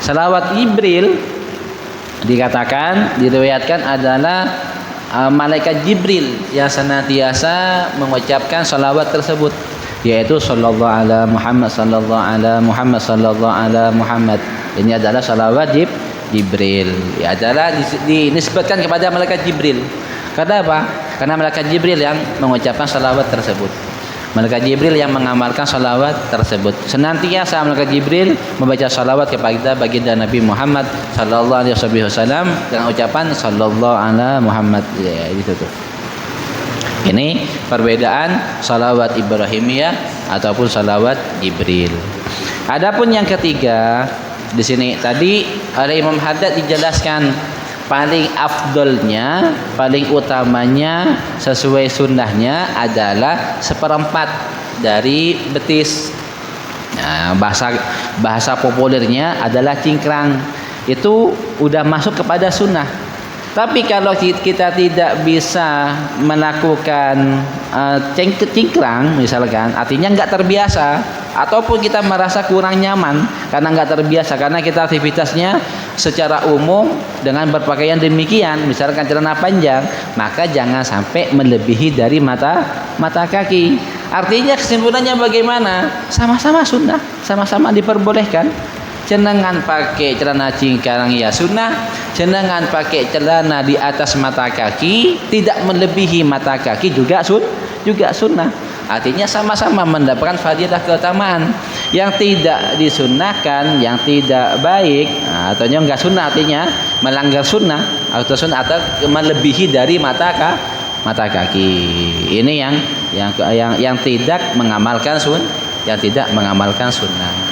Salawat Jibril diriwayatkan adalah malaikat Jibril yang senantiasa mengucapkan salawat tersebut, yaitu sallallahu ala Muhammad sallallahu ala Muhammad sallallahu ala Muhammad. Ini adalah salawat Jibril. Ya, adalah dinisbatkan kepada malaikat Jibril. Karena apa? Karena malaikat Jibril yang mengucapkan salawat tersebut. Malaikat Jibril yang mengamalkan salawat tersebut. Senantiasa malaikat Jibril membaca salawat kepada baginda Nabi Muhammad sallallahu alaihi wasallam dengan ucapan sallallahu ala Muhammad. Ya, itu tuh. Ini perbedaan salawat Ibrahimiyah ataupun salawat Jibril. Adapun yang ketiga, di sini tadi oleh Imam Haddad dijelaskan paling afdolnya, paling utamanya sesuai sunnahnya adalah seperempat dari betis. Nah, bahasa populernya adalah cingkrang. Itu udah masuk kepada sunnah. Tapi kalau kita tidak bisa melakukan cingkrang misalkan, artinya nggak terbiasa, ataupun kita merasa kurang nyaman karena nggak terbiasa, karena kita aktivitasnya secara umum dengan berpakaian demikian, misalkan celana panjang, maka jangan sampai melebihi dari mata kaki. Artinya kesimpulannya bagaimana? Sama-sama sunnah, sama-sama diperbolehkan. Cenengan pakai celana cingkrang ya sunnah, cenengan pakai celana di atas mata kaki tidak melebihi mata kaki juga sunnah. Artinya sama-sama mendapatkan fadilah keutamaan. Yang tidak disunnahkan, yang tidak baik, atau yang enggak sunnah, artinya melanggar sunnah atau melebihi dari mata kaki. Ini yang tidak mengamalkan sunnah.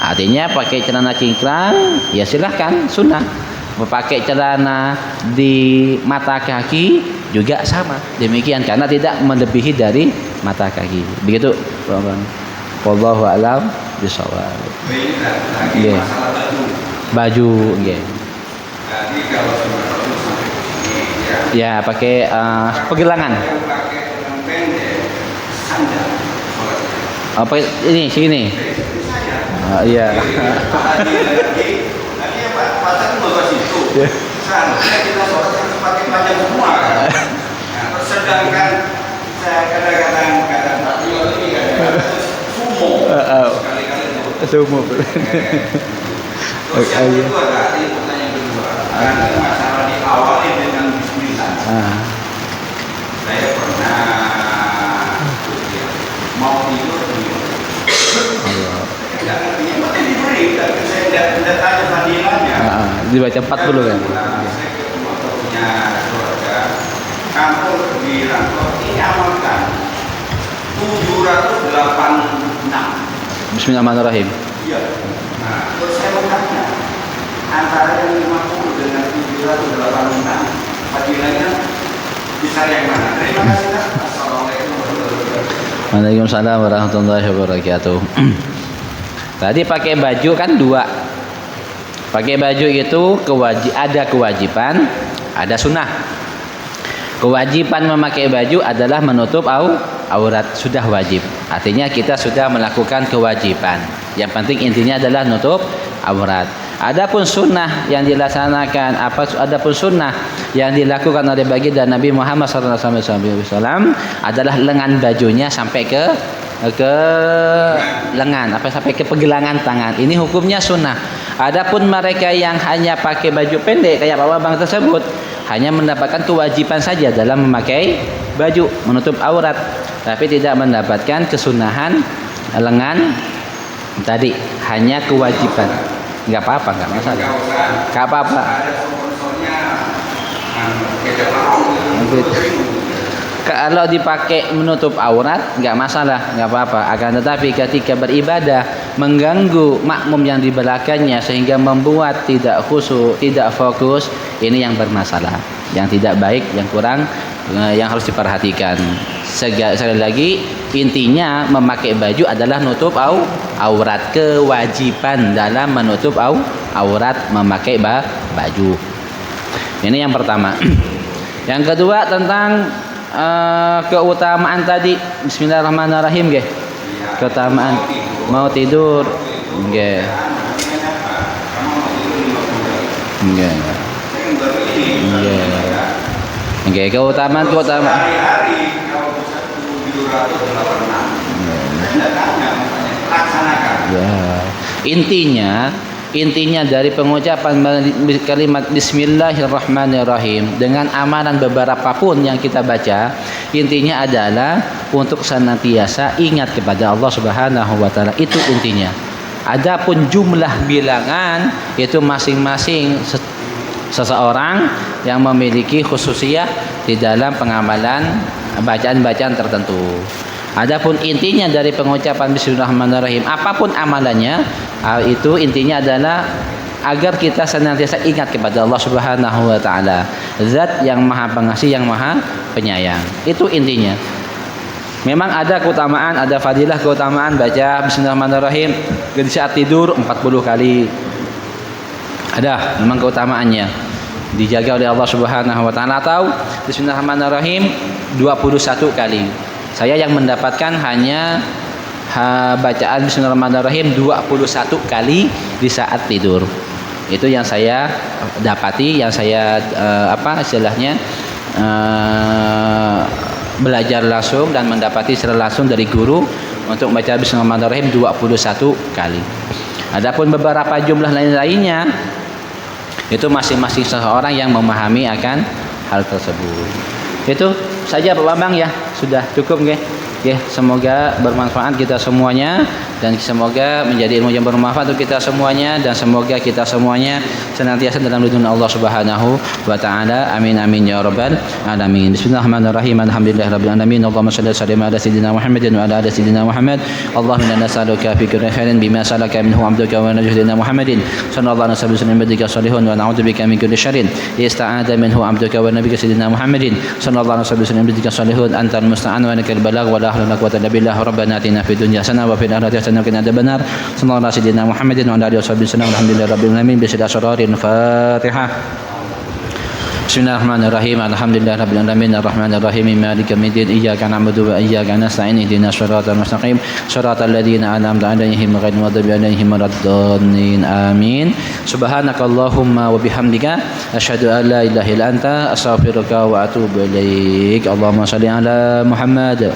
Artinya pakai celana cingkrang ya silahkan sunnah. Pakai celana di mata kaki juga sama demikian, karena tidak melebihi dari mata kaki. Begitu Bang. Wallahu a'lam bishawab.
Lagi masalah
Baju nggih.
Jadi kalau sampai ini
Ya, pakai pegelangan.
yang pakai lengan pendek sandal.
Apa ini sini? Iya.
Tadi ya Pak, pasang bawa situ. Seharusnya kita sholat harus pakai panjang semua kan. Nah, sedangkan saya kadang-kadang patriot ini kadang-kadang sumo. Sekali-kali itu.
Sumo.
Terus yang kedua tadi pertanyaan kedua, karena masalah diawali dengan bismillah. Saya pernah mau tidur tidak ngertinya masih diberi, tapi saya tidak tanya fadilahnya.
Dibaca 40 kan.
Saya ketemu punya keluarga kampung di Rantau, ini amalkan 786.
Bismillahirrahmanirrahim.
Iya. Nah, terus saya bertanya antara yang 50 dengan 786 fadilahnya bisa yang mana? Terima kasih. Assalamualaikum warahmatullahi wabarakatuh.
Waalaikumsalam warahmatullahi wabarakatuh. Tadi pakai baju kan dua. Pakai baju itu ada kewajiban, ada sunnah. Kewajiban memakai baju adalah menutup aurat sudah wajib. Artinya kita sudah melakukan kewajiban. Yang penting intinya adalah nutup aurat. Adapun sunnah yang dilaksanakan, adapun sunnah yang dilakukan oleh baginda Nabi Muhammad SAW adalah lengan bajunya sampai ke lengan, sampai ke pergelangan tangan. Ini hukumnya sunnah. Adapun mereka yang hanya pakai baju pendek kayak Pak Bambang tersebut, hanya mendapatkan kewajiban saja dalam memakai baju menutup aurat, tapi tidak mendapatkan kesunahan lengan tadi, hanya kewajiban. Enggak apa-apa, enggak masalah. Enggak apa-apa.
Ada sponsornya beda laut.
Kalau dipakai menutup aurat enggak masalah, enggak apa-apa. Akan tetapi ketika beribadah mengganggu makmum yang di belakangnya sehingga membuat tidak khusyuk, tidak fokus, ini yang bermasalah, yang tidak baik, yang kurang, yang harus diperhatikan. Sekali lagi, intinya memakai baju adalah nutup aurat, kewajiban dalam menutup aurat memakai baju. Ini yang pertama. Yang kedua tentang keutamaan tadi. Bismillahirrahmanirrahim nggih. Keutamaan mau tidur nggih. Nggih. Nggih. Nggih, keutamaan
Hari-hari kalau bisa tidur 786. Laksanakan.
Ya. Intinya dari pengucapan kalimat Bismillahirrahmanirrahim dengan amalan beberapa pun yang kita baca, intinya adalah untuk senantiasa ingat kepada Allah Subhanahu wa taala. Itu intinya. Adapun jumlah bilangan itu masing-masing seseorang yang memiliki khususiyah di dalam pengamalan bacaan-bacaan tertentu. Adapun intinya dari pengucapan Bismillahirrahmanirrahim, apapun amalannya, itu intinya adalah agar kita senantiasa ingat kepada Allah Subhanahu wa taala, Zat yang Maha Pengasih, yang Maha Penyayang. Itu intinya. Memang ada keutamaan, ada fadilah keutamaan baca Bismillahirrahmanirrahim di saat tidur 40 kali. Ada memang keutamaannya. Dijaga oleh Allah Subhanahu wa taala, atau Bismillahirrahmanirrahim 21 kali. Saya yang mendapatkan hanya bacaan Bismillahirrahmanirrahim 21 kali di saat tidur. Itu yang saya dapati, yang saya istilahnya belajar langsung dan mendapati secara langsung dari guru untuk membaca Bismillahirrahmanirrahim 21 kali. Adapun beberapa jumlah lain-lainnya itu masing-masing seseorang yang memahami akan hal tersebut. Itu saja Pak Bambang ya, sudah cukup nggih. Ya, semoga bermanfaat kita semuanya dan semoga menjadi ilmu yang bermanfaat untuk kita semuanya, dan semoga kita semuanya senantiasa dalam lindungan Allah Subhanahu wa taala. Amin amin ya rabbal alamin. Bismillahirrahmanirrahim. Alhamdulillahirabbil alamin. Allahumma shalli ala sayyidina Muhammadin wa ala ali sayyidina Muhammad. Allahumma inna nas'aluka fi kulli khairin bima salaka minhu 'abduka wa nabiyyuna Muhammadin sallallahu alaihi wasallam bika salihun wa na'udzubika min kulli syarrin ista'adha minhu 'abduka wa nabiyyuna sayyidina Muhammadin sallallahu alaihi wasallam bika salihun antal musta'an wa lakal balagh wa la hawla wa la quwwata illa billah. Rabbana atina fid dunya hasanah wa fil akhirati hasanah wa qina adzabannar. Sallallahu alaihi sayyidina Muhammadin wa ala alihi wasallam. Alhamdulillahirabbil alamin. Bismillahirrahmanirrahim. Fatihah. Bismillahirrahmanirrahim. Alhamdulillahirabbil alamin. Arrahmanirrahim. Maliki yaumiddin. Iyyaka na'budu wa iyyaka nasta'in. Ihdinas siratal mustaqim. Siratal ladzina an'amta 'alaihim ghairil maghdubi 'alaihim waladdallin. Amin. Subhanakallahumma wa bihamdika asyhadu an la ilaha illa anta astaghfiruka wa atubu ilaik. Allahumma shalli ala Muhammad.